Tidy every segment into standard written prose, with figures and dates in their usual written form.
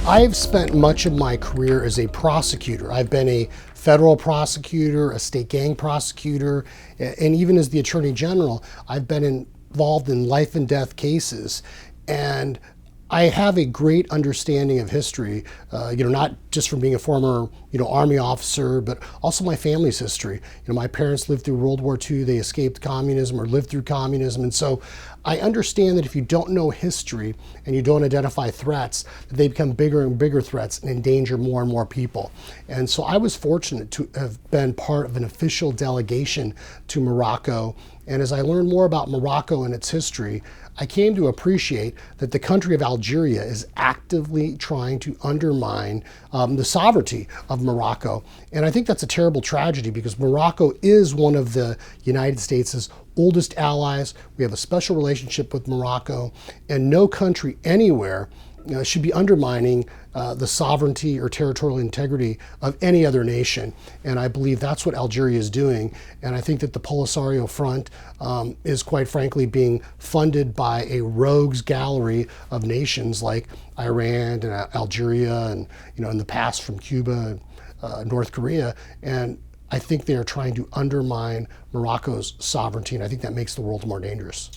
I've spent much of my career as a prosecutor. I've been a federal prosecutor, a state gang prosecutor, and even as the Attorney General, I've been involved in life and death cases. And I have a great understanding of history, not just from being a former, Army officer, but also my family's history. My parents lived through World War II, they escaped communism or lived through communism. And so I understand that if you don't know history and you don't identify threats, that they become bigger and bigger threats and endanger more and more people. And so I was fortunate to have been part of an official delegation to Morocco. And as I learned more about Morocco and its history, I came to appreciate that the country of Algeria is actively trying to undermine the sovereignty of Morocco. And I think that's a terrible tragedy because Morocco is one of the United States' oldest allies. We have a special relationship with Morocco, and no country anywhere should be undermining the sovereignty or territorial integrity of any other nation. And I believe that's what Algeria is doing. And I think that the Polisario Front is quite frankly being funded by a rogues gallery of nations like Iran and Algeria and, in the past from Cuba, North Korea. And I think they are trying to undermine Morocco's sovereignty. And I think that makes the world more dangerous.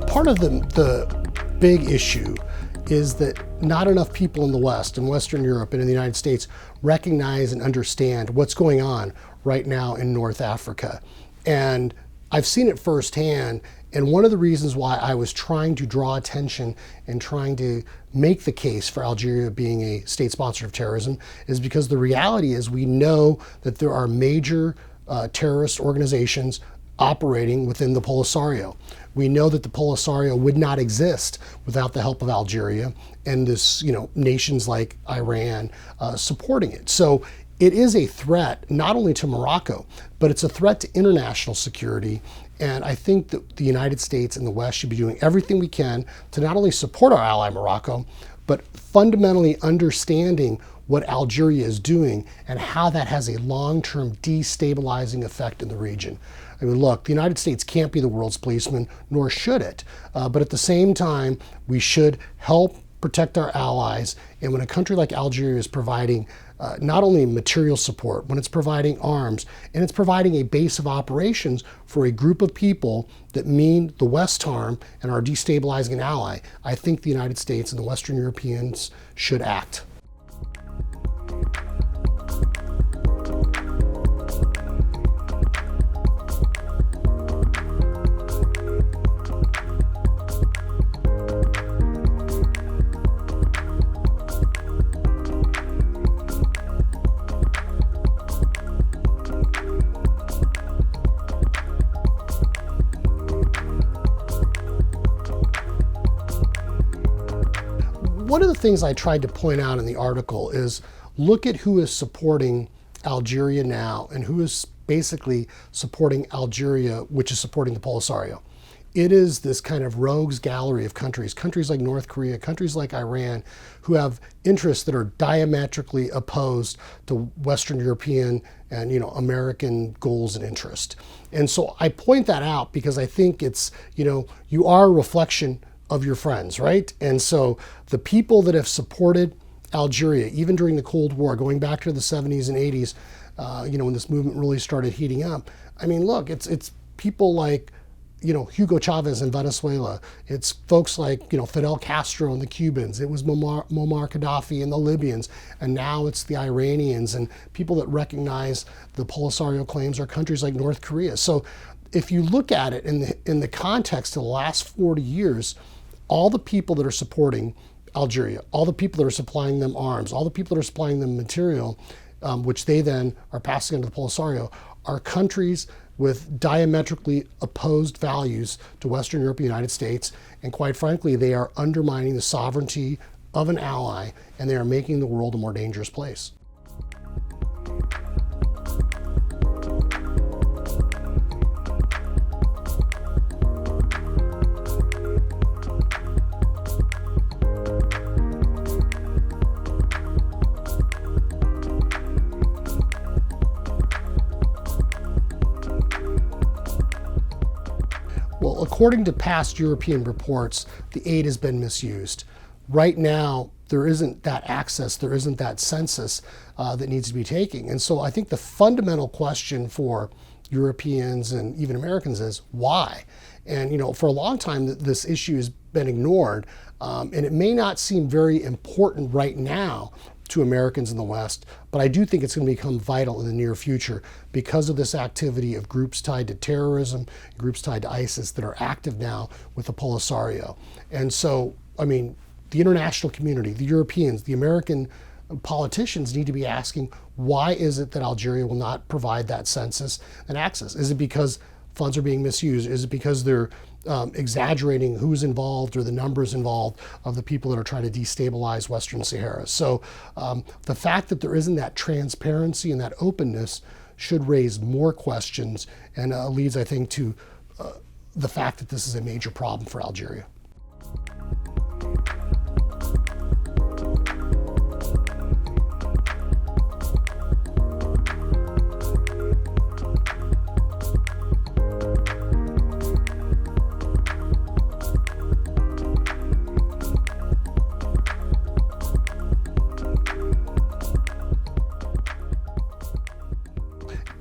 Part of the big issue is that not enough people in the West, in Western Europe and in the United States, recognize and understand what's going on right now in North Africa. And I've seen it firsthand. And one of the reasons why I was trying to draw attention and trying to make the case for Algeria being a state sponsor of terrorism is because the reality is we know that there are major terrorist organizations operating within the Polisario. We know that the Polisario would not exist without the help of Algeria and this, nations like Iran supporting it. So it is a threat not only to Morocco, but it's a threat to international security. And I think that the United States and the West should be doing everything we can to not only support our ally Morocco, but fundamentally understanding what Algeria is doing and how that has a long-term destabilizing effect in the region. I mean, look, the United States can't be the world's policeman, nor should it. But at the same time, we should help protect our allies. And when a country like Algeria is providing not only material support, when it's providing arms, and it's providing a base of operations for a group of people that mean the West harm and are destabilizing an ally, I think the United States and the Western Europeans should act. One of the things I tried to point out in the article is look at who is supporting Algeria now and who is basically supporting Algeria, which is supporting the Polisario. It is this kind of rogues gallery of countries like North Korea, countries like Iran, who have interests that are diametrically opposed to Western European and American goals and interest. And so I point that out because I think it's, you are a reflection of your friends, right? And so the people that have supported Algeria, even during the Cold War, going back to the 70s and 80s, when this movement really started heating up. I mean, look, it's people like, Hugo Chavez in Venezuela. It's folks like, Fidel Castro and the Cubans. It was Muammar Gaddafi and the Libyans. And now it's the Iranians and people that recognize the Polisario claims are countries like North Korea. So if you look at it in the context of the last 40 years, all the people that are supporting Algeria, all the people that are supplying them arms, all the people that are supplying them material, which they then are passing on to the Polisario, are countries with diametrically opposed values to Western Europe and the United States. And quite frankly, they are undermining the sovereignty of an ally, and they are making the world a more dangerous place. Well, according to past European reports, the aid has been misused. Right now, there isn't that access, there isn't that census that needs to be taken. And so I think the fundamental question for Europeans and even Americans is why? And for a long time, this issue has been ignored, and it may not seem very important right now to Americans in the West, but I do think it's going to become vital in the near future because of this activity of groups tied to terrorism, groups tied to ISIS that are active now with the Polisario. And so, the international community, the Europeans, the American politicians need to be asking, why is it that Algeria will not provide that census and access? Is it because funds are being misused? Is it because they're exaggerating who's involved or the numbers involved of the people that are trying to destabilize Western Sahara? So the fact that there isn't that transparency and that openness should raise more questions and leads, I think, to the fact that this is a major problem for Algeria.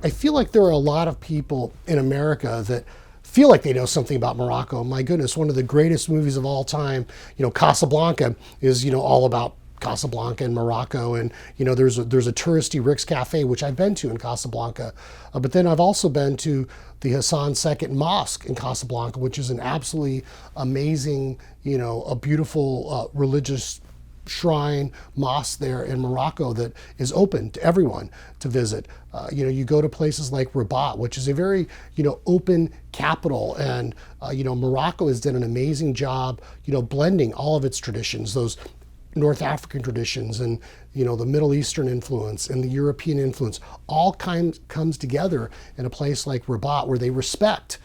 I feel like there are a lot of people in America that feel like they know something about Morocco. My goodness, one of the greatest movies of all time, Casablanca, is all about Casablanca and Morocco. And there's a touristy Rick's Cafe, which I've been to in Casablanca. But then I've also been to the Hassan II Mosque in Casablanca, which is an absolutely amazing, a beautiful religious shrine mosque there in Morocco that is open to everyone to visit. You go to places like Rabat, which is a very open capital, and Morocco has done an amazing job blending all of its traditions, those North African traditions and the Middle Eastern influence and the European influence, all comes together in a place like Rabat, where they respect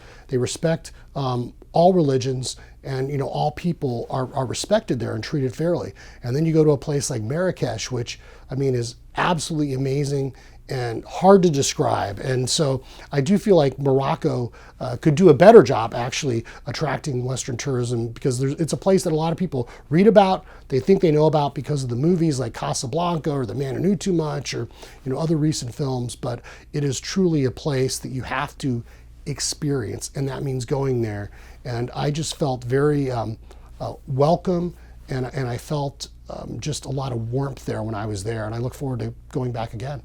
all religions, and all people are respected there and treated fairly. And then you go to a place like Marrakesh, which is absolutely amazing and hard to describe. And so I do feel like Morocco could do a better job actually attracting Western tourism, because it's a place that a lot of people read about, they think they know about because of the movies like Casablanca or The Man Who Knew Too Much, or other recent films. But it is truly a place that you have to experience, and that means going there. And I just felt very welcome, and I felt just a lot of warmth there when I was there, and I look forward to going back again.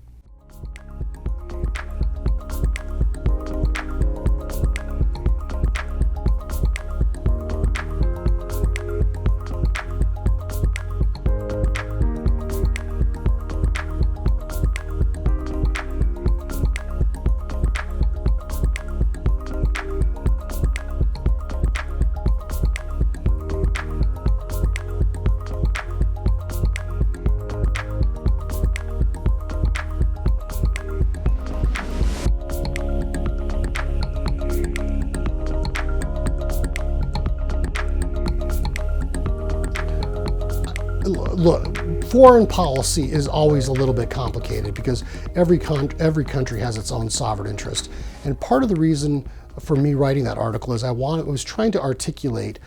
Look, foreign policy is always a little bit complicated because every country has its own sovereign interest. And part of the reason for me writing that article is I was trying to articulate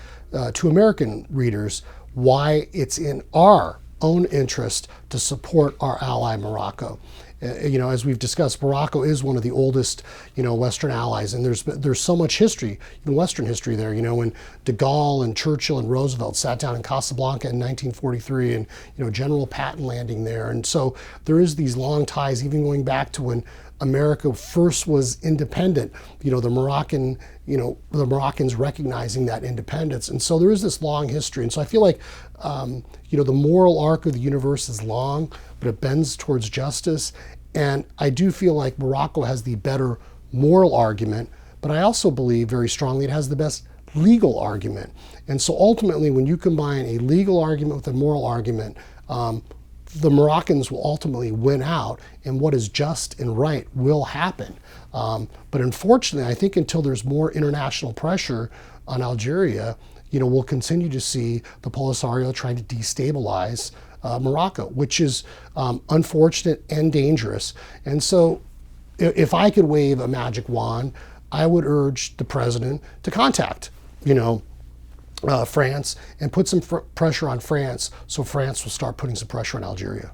to American readers why it's in our own interest to support our ally Morocco. As we've discussed, Morocco is one of the oldest, Western allies, and there's so much history, even Western history there. When de Gaulle and Churchill and Roosevelt sat down in Casablanca in 1943, and General Patton landing there, and so there is these long ties, even going back to when America first was independent. The Moroccans recognizing that independence, and so there is this long history. And so I feel like, the moral arc of the universe is long, but it bends towards justice. And I do feel like Morocco has the better moral argument, but I also believe very strongly it has the best legal argument. And so ultimately, when you combine a legal argument with a moral argument, the Moroccans will ultimately win out, and what is just and right will happen. But unfortunately, I think until there's more international pressure on Algeria, we'll continue to see the Polisario trying to destabilize Morocco, which is unfortunate and dangerous. And so if I could wave a magic wand, I would urge the president to contact, France and put some pressure on France, so France will start putting some pressure on Algeria.